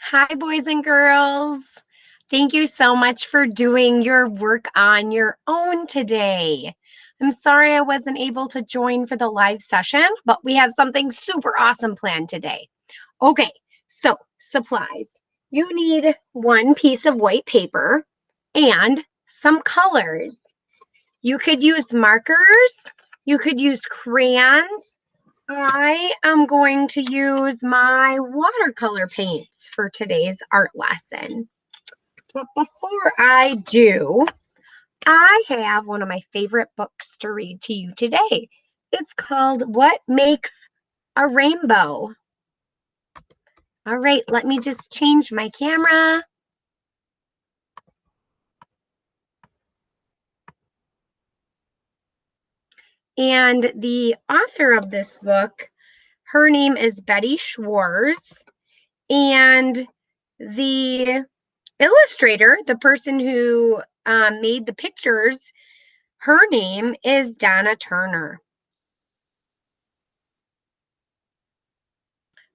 Hi, boys and girls. Thank you so much for doing your work on your own today. I'm sorry I wasn't able to join for the live session, but we have something super awesome planned today. Okay, so supplies. You need one piece of white paper and some colors. You could use markers, you could use crayons. I am going to use my watercolor paints for today's art lesson. But before I do, I have one of my favorite books to read to you today. It's called What Makes a Rainbow? All right, let me just change my camera. And the author of this book, her name is Betty Schwartz. And the illustrator, the person who made the pictures, her name is Donna Turner.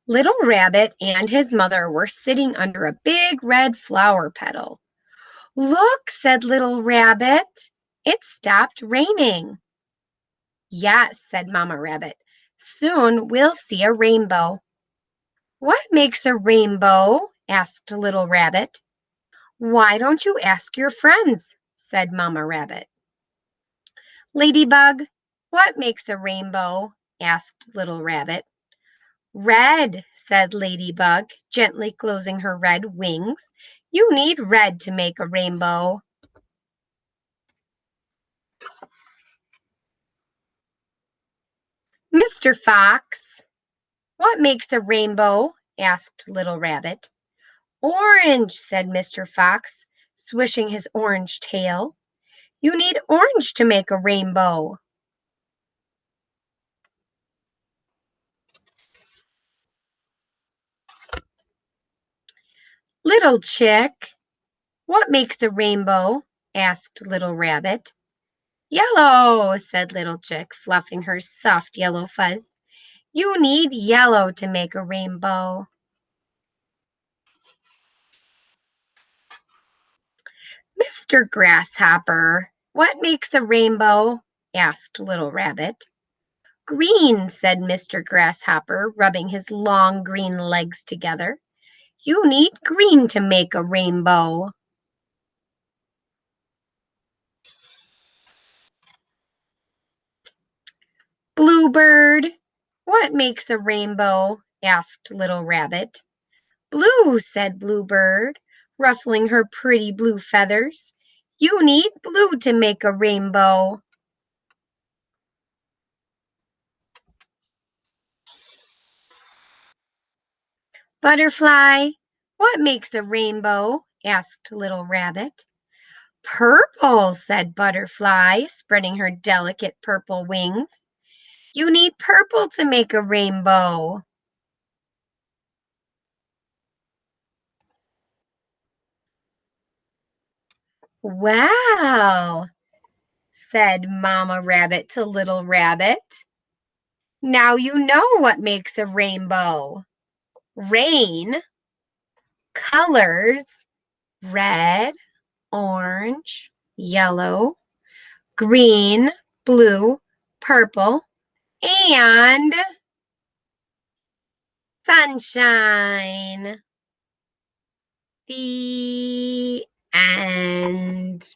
Little Rabbit and his mother were sitting under a big red flower petal. Look, said Little Rabbit, it stopped raining. Yes, said Mama Rabbit, soon we'll see a rainbow. What makes a rainbow? Asked Little Rabbit. Why don't you ask your friends? Said Mama Rabbit. Ladybug, what makes a rainbow? Asked Little Rabbit. Red, said Ladybug, gently closing her red wings. You need red to make a rainbow. Mr. Fox, what makes a rainbow? Asked Little Rabbit. Orange, said Mr. Fox, swishing his orange tail. You need orange to make a rainbow. Little Chick, what makes a rainbow? Asked Little Rabbit. Yellow, said Little Chick, fluffing her soft yellow fuzz. You need yellow to make a rainbow. Mr. Grasshopper, what makes a rainbow? Asked Little Rabbit. Green, said Mr. Grasshopper, rubbing his long green legs together. You need green to make a rainbow. Bluebird, what makes a rainbow? Asked Little Rabbit. Blue, said Bluebird, ruffling her pretty blue feathers. You need blue to make a rainbow. Butterfly, what makes a rainbow? Asked Little Rabbit. Purple, said Butterfly, spreading her delicate purple wings. You need purple to make a rainbow. Wow, said Mama Rabbit to Little Rabbit. Now you know what makes a rainbow. Rain, colors, red, orange, yellow, green, blue, purple, and sunshine. The end.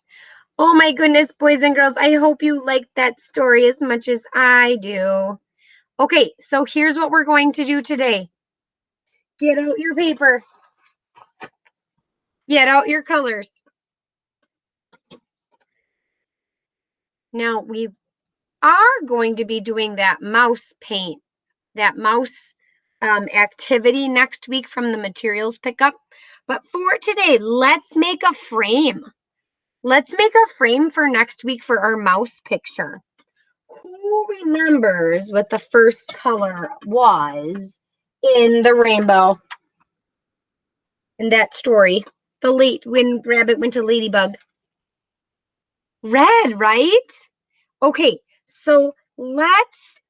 Oh my goodness, boys and girls, I hope you liked that story as much as I do. Okay, so here's what we're going to do today. Get out your paper. Get out your colors. Now we are going to be doing that mouse paint, that mouse activity next week from the materials pickup. But for today, let's make a frame. Let's make a frame for next week for our mouse picture. Who remembers what the first color was in the rainbow? In that story, when Rabbit went to Ladybug. Red, right? Okay, so let's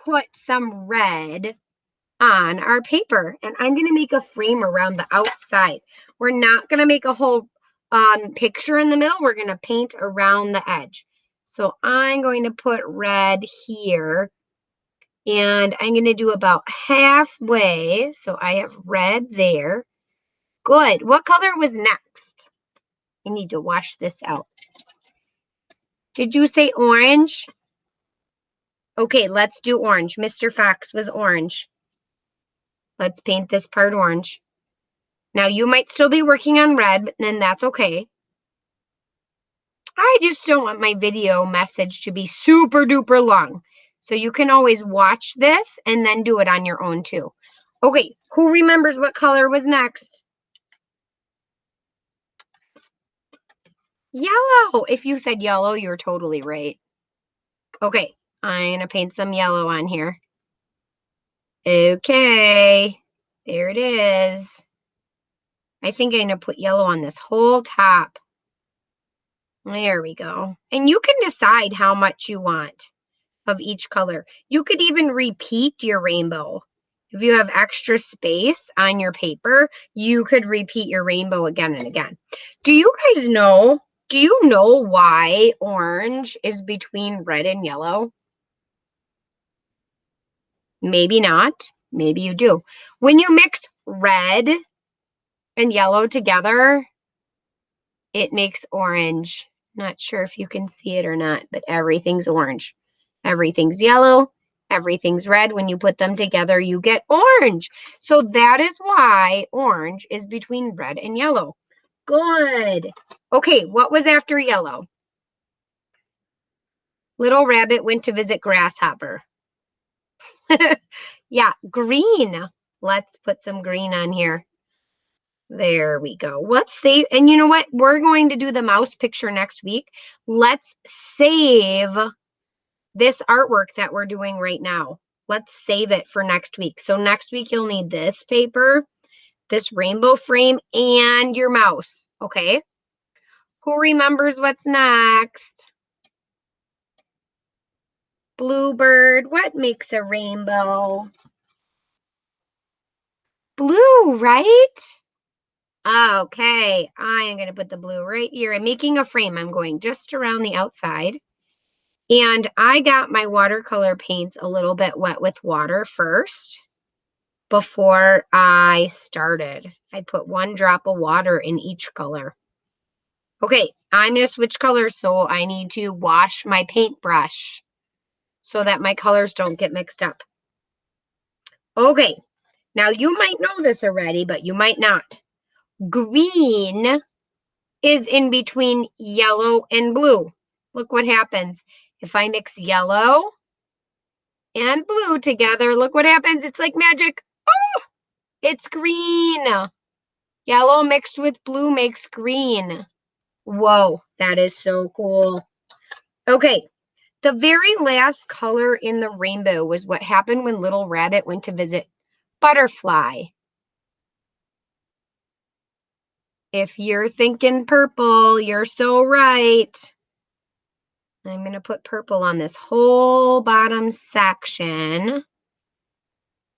put some red on our paper. And I'm going to make a frame around the outside. We're not going to make a whole picture in the middle. We're going to paint around the edge. So I'm going to put red here. And I'm going to do about halfway. So I have red there. Good. What color was next? I need to wash this out. Did you say orange? Okay, let's do orange. Mr. Fox was orange. Let's paint this part orange. Now, you might still be working on red, but then that's okay. I just don't want my video message to be super duper long. So you can always watch this and then do it on your own too. Okay, who remembers what color was next? Yellow. If you said yellow, you're totally right. Okay, I'm going to paint some yellow on here. Okay, there it is. I think I'm going to put yellow on this whole top. There we go. And you can decide how much you want of each color. You could even repeat your rainbow. If you have extra space on your paper, you could repeat your rainbow again and again. Do you guys know, do you know why orange is between red and yellow? Maybe not. Maybe you do. When you mix red and yellow together, it makes orange. Not sure if you can see it or not, but everything's orange. Everything's yellow. Everything's red. When you put them together, you get orange. So that is why orange is between red and yellow. Good. Okay, what was after yellow? Little rabbit went to visit grasshopper. Yeah, green. Let's put some green on here. There we go. Let's save, and you know what? We're going to do the mouse picture next week. Let's save this artwork that we're doing right now. Let's save it for next week. So next week you'll need this paper, this rainbow frame, and your mouse. Okay? Who remembers what's next? Bluebird. What makes a rainbow? Blue, right? Okay, I am going to put the blue right here. I'm making a frame. I'm going just around the outside. And I got my watercolor paints a little bit wet with water first before I started. I put 1 drop of water in each color. Okay, I'm going to switch colors, so I need to wash my paintbrush so that my colors don't get mixed up. Okay, now you might know this already, but you might not. Green is in between yellow and blue. Look what happens. If I mix yellow and blue together, look what happens. It's like magic. Oh, it's green. Yellow mixed with blue makes green. Whoa, that is so cool. Okay, the very last color in the rainbow was what happened when Little Rabbit went to visit Butterfly. If you're thinking purple, you're so right. I'm going to put purple on this whole bottom section.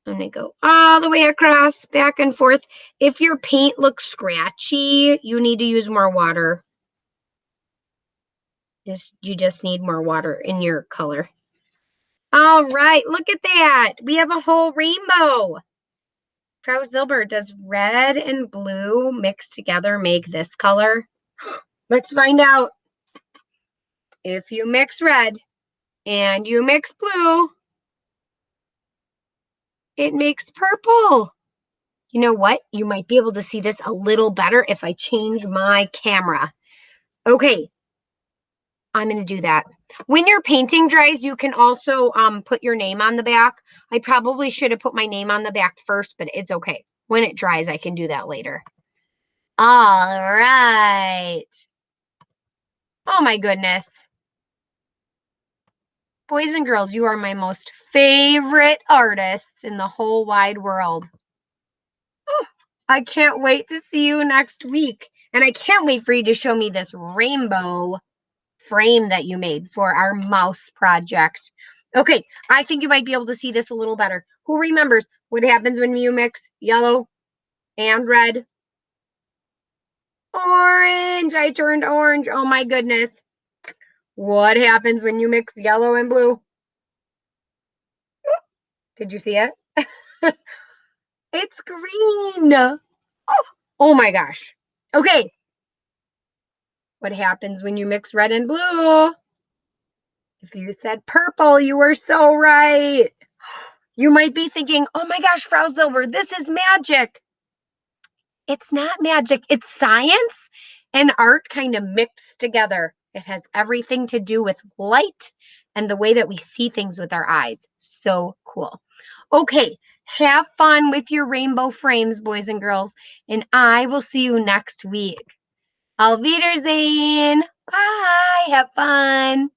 I'm going to go all the way across, back and forth. If your paint looks scratchy, you need to use more water. You just need more water in your color. All right, look at that. We have a whole rainbow. Frau Zilber, does red and blue mixed together make this color? Let's find out. If you mix red and you mix blue, it makes purple. You know what? You might be able to see this a little better if I change my camera. Okay, I'm going to do that. When your painting dries, you can also put your name on the back. I probably should have put my name on the back first, but it's okay. When it dries, I can do that later. All right. Oh my goodness. Boys and girls, you are my most favorite artists in the whole wide world. Oh, I can't wait to see you next week. And I can't wait for you to show me this rainbow frame that you made for our mouse project. Okay, I think you might be able to see this a little better. Who remembers what happens when you mix yellow and red? Orange. I turned orange. Oh my goodness. What happens when you mix yellow and blue? Did you see it? It's green. Oh, oh my gosh. Okay. What happens when you mix red and blue? If you said purple, you were so right. You might be thinking, oh my gosh, Frau Silver, this is magic. It's not magic, it's science and art kind of mixed together. It has everything to do with light and the way that we see things with our eyes. So cool. Okay, have fun with your rainbow frames, boys and girls, and I will see you next week. Auf Wiedersehen. Bye. Have fun.